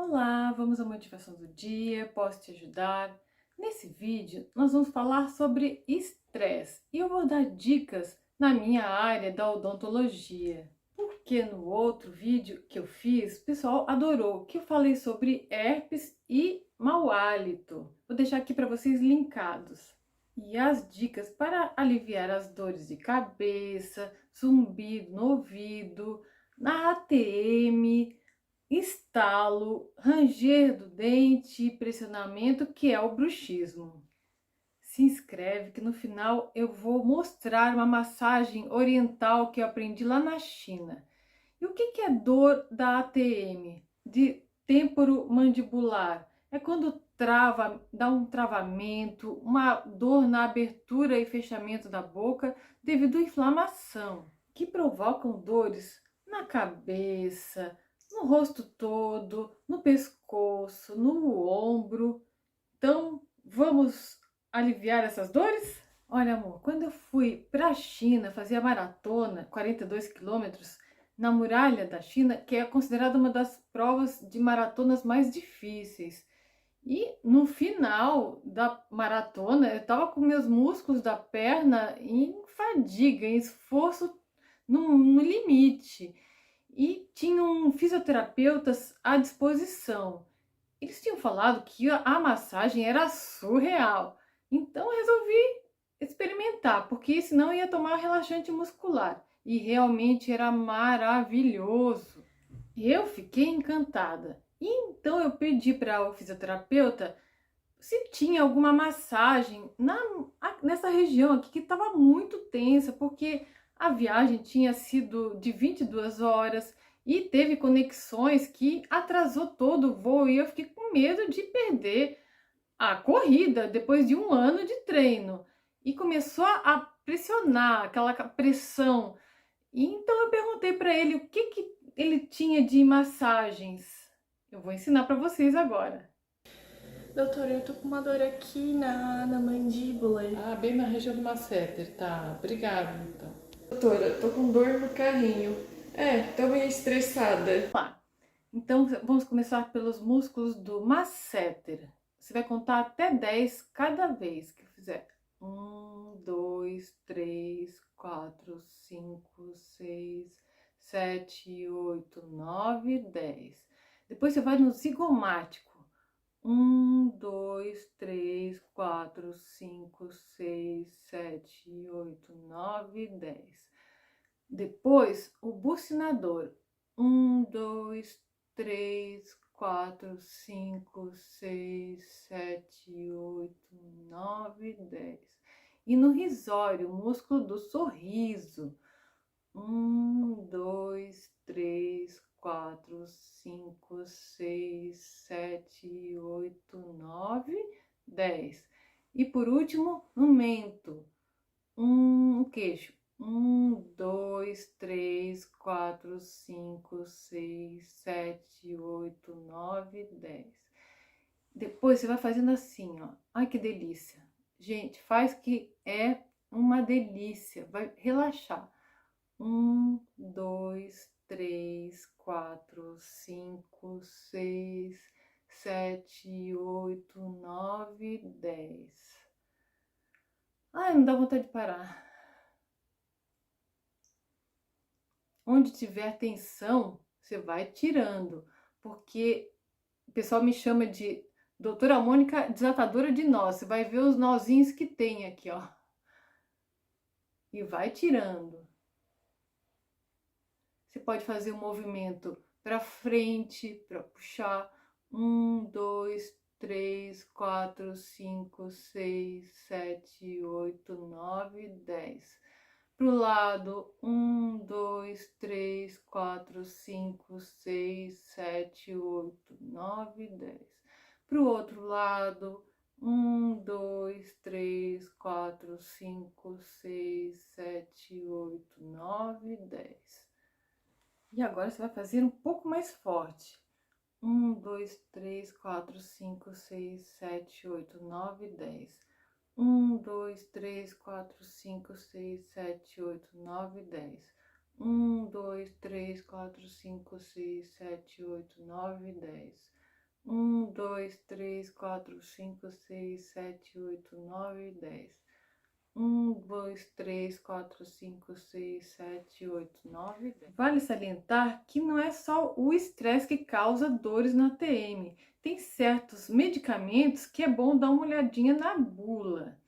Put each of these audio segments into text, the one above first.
Olá, vamos à motivação do dia, posso te ajudar? Nesse vídeo, nós vamos falar sobre estresse e eu vou dar dicas na minha área da odontologia. Porque no outro vídeo que eu fiz, o pessoal adorou, que eu falei sobre herpes e mau hálito. Vou deixar aqui para vocês linkados. E as dicas para aliviar as dores de cabeça, zumbido no ouvido, na ATM, estalo, ranger do dente, pressionamento, que é o bruxismo. Se inscreve que no final eu vou mostrar uma massagem oriental que eu aprendi lá na China. E o que é dor da ATM? De temporomandibular. É quando trava, dá um travamento, uma dor na abertura e fechamento da boca devido à inflamação, que provocam dores na cabeça, no rosto todo, no pescoço, no ombro. Então, vamos aliviar essas dores? Olha, amor, quando eu fui para a China fazer a maratona, 42 quilômetros, na muralha da China, que é considerada uma das provas de maratonas mais difíceis. E no final da maratona, eu estava com meus músculos da perna em fadiga, em esforço no limite. E tinham fisioterapeutas à disposição. Eles tinham falado que a massagem era surreal. Então eu resolvi experimentar, porque senão eu ia tomar relaxante muscular. E realmente era maravilhoso. Eu fiquei encantada. E então eu pedi para o fisioterapeuta se tinha alguma massagem nessa região aqui que estava muito tensa, porque a viagem tinha sido de 22 horas e teve conexões que atrasou todo o voo e eu fiquei com medo de perder a corrida depois de um ano de treino. E começou a pressionar, aquela pressão. E então eu perguntei para ele o que ele tinha de massagens. Eu vou ensinar para vocês agora. Doutora, eu tô com uma dor aqui na mandíbula. Ah, bem na região do masseter, tá. Obrigada, então. Doutora, eu tô com dor no carrinho. Tô meio estressada. Então, vamos começar pelos músculos do masseter. Você vai contar até 10 cada vez que fizer. 1, 2, 3, 4, 5, 6, 7, 8, 9, 10. Depois você vai no zigomático. 1, 2, 3, 4, 5, 6, 7, 8, 9, 10. Depois, o bucinador. 1, 2, 3, 4, 5, 6, 7, 8, 9, 10. E no risório, o músculo do sorriso. 1, 2, 3, 4, 5, 6, 7, 8, 9, 10. E por último, no mento. O queixo. 1, 2, 3, 4, 5, 6, 7, 8, 9, 10. Depois você vai fazendo assim, ó. Ai, que delícia. Gente, faz que é uma delícia. Vai relaxar. 1, 2, 3, 4, 5, 6, 7, 8, 9, 10. Ai, não dá vontade de parar. Onde tiver tensão, você vai tirando, porque o pessoal me chama de doutora Mônica desatadora de nós. Você vai ver os nozinhos que tem aqui, ó. E vai tirando. Você pode fazer um movimento para frente, para puxar. 1, 2, 3, 4, 5, 6, 7, 8, 9, 10. Para o lado, 1, 2, 3, 4, 5, 6, 7, 8, 9, 10. Para o outro lado, 1, 2, 3, 4, 5, 6, 7, 8, 9, 10. E agora você vai fazer um pouco mais forte. 1, 2, 3, 4, 5, 6, 7, 8, 9, 10. 1, 2, 3, 4, 5, 6, 7, 8, 9, 10. 1, 2, 3, 4, 5, 6, 7, 8, 9, 10. 1, 2, 3, 4, 5, 6, 7, 8, 9, 10. 1, 2, 3, 4, 5, 6, 7, 8, 9, 10. Vale salientar que não é só o estresse que causa dores na TM. Tem certos medicamentos que é bom dar uma olhadinha na bula.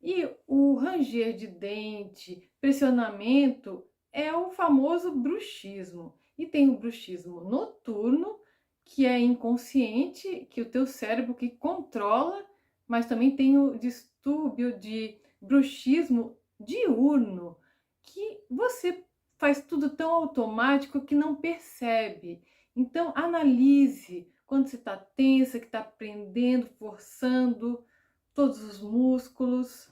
E o ranger de dente, pressionamento, é o famoso bruxismo. E tem o bruxismo noturno, que é inconsciente, que o teu cérebro que controla, mas também tem o distúrbio de bruxismo diurno, que você faz tudo tão automático que não percebe. Então, analise quando você está tensa, que está prendendo, forçando todos os músculos,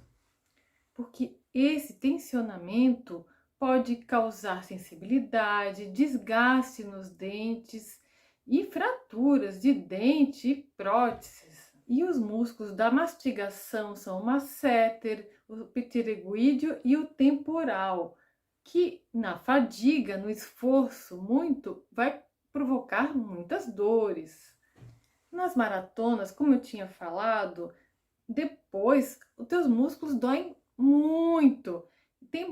porque esse tensionamento pode causar sensibilidade, desgaste nos dentes e fraturas de dente e próteses. E os músculos da mastigação são o masseter, o pterygoídeo e o temporal, que na fadiga, no esforço muito, vai provocar muitas dores. Nas maratonas, como eu tinha falado, depois os teus músculos doem muito,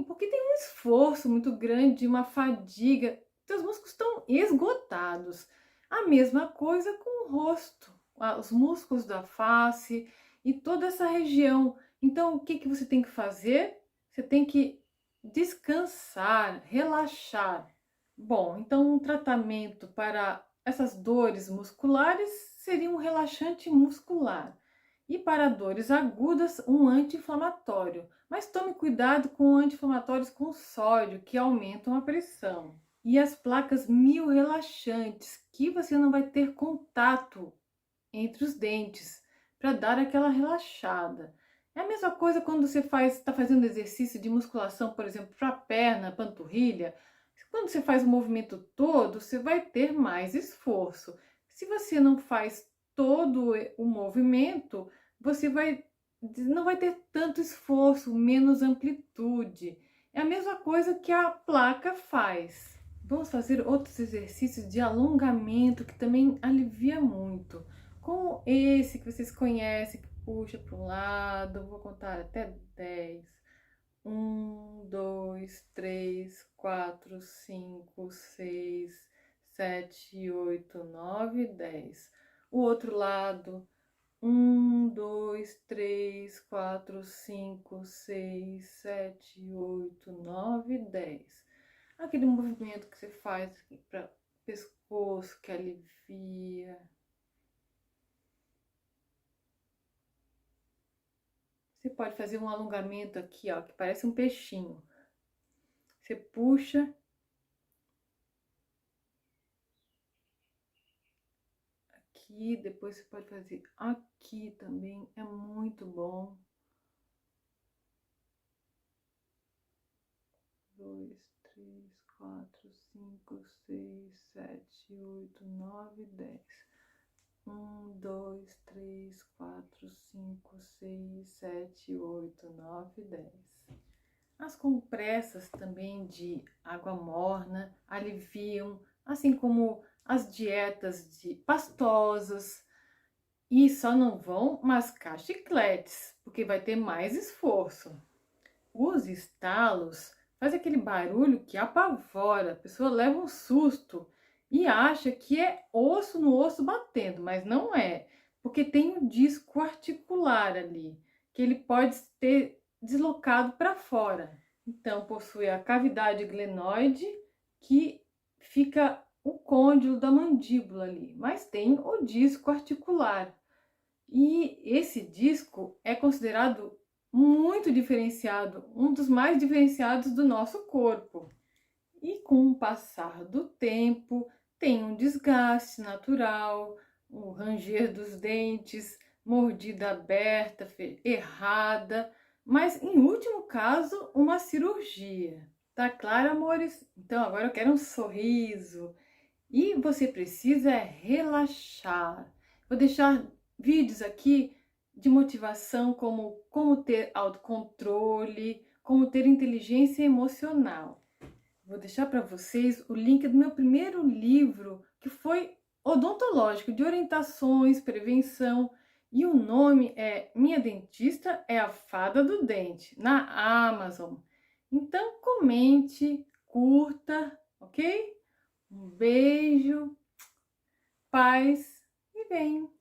porque tem um esforço muito grande, uma fadiga, teus músculos estão esgotados. A mesma coisa com o rosto, os músculos da face e toda essa região. Então, o que você tem que fazer? Você tem que descansar, relaxar. Bom, então um tratamento para essas dores musculares seria um relaxante muscular. E para dores agudas, um anti-inflamatório. Mas tome cuidado com anti-inflamatórios com sódio, que aumentam a pressão. E as placas mio-relaxantes, que você não vai ter contato entre os dentes, para dar aquela relaxada. É a mesma coisa quando você está fazendo exercício de musculação, por exemplo, para a perna, panturrilha. Quando você faz o movimento todo, você vai ter mais esforço. Se você não faz todo o movimento, você não vai ter tanto esforço, menos amplitude. É a mesma coisa que a placa faz. Vamos fazer outros exercícios de alongamento que também alivia muito. Como esse que vocês conhecem, que puxa para um lado, vou contar até 10. 1, 2, 3, 4, 5, 6, 7, 8, 9, 10. O outro lado. 1, 2, 3, 4, 5, 6, 7, 8, 9, 10. Aquele movimento que você faz aqui para pescoço, que alivia. Você pode fazer um alongamento aqui, ó, que parece um peixinho. Você puxa. Aqui, depois você pode fazer aqui também, é muito bom. 2, 3, 4, 5, 6, 7, 8, 9, 10. 1, 2, 3, 4, 5, 6, 7, 8, 9, 10. As compressas também de água morna aliviam, assim como as dietas de pastosas. E só não vão mascar chicletes, porque vai ter mais esforço. Os estalos fazem aquele barulho que apavora, a pessoa leva um susto e acha que é osso no osso batendo, mas não é, porque tem um disco articular ali, que ele pode ter deslocado para fora. Então, possui a cavidade glenoide, que fica o côndilo da mandíbula ali, mas tem o disco articular. E esse disco é considerado muito diferenciado, um dos mais diferenciados do nosso corpo. E com o passar do tempo, tem um desgaste natural, o ranger dos dentes, mordida aberta, errada, mas em último caso, uma cirurgia. Tá claro, amores? Então agora eu quero um sorriso. E você precisa relaxar. Vou deixar vídeos aqui de motivação, como ter autocontrole, como ter inteligência emocional. Vou deixar para vocês o link do meu primeiro livro, que foi odontológico de orientações, prevenção. E o nome é Minha Dentista é a Fada do Dente, na Amazon. Então comente, curta, ok? Um beijo, paz e bem.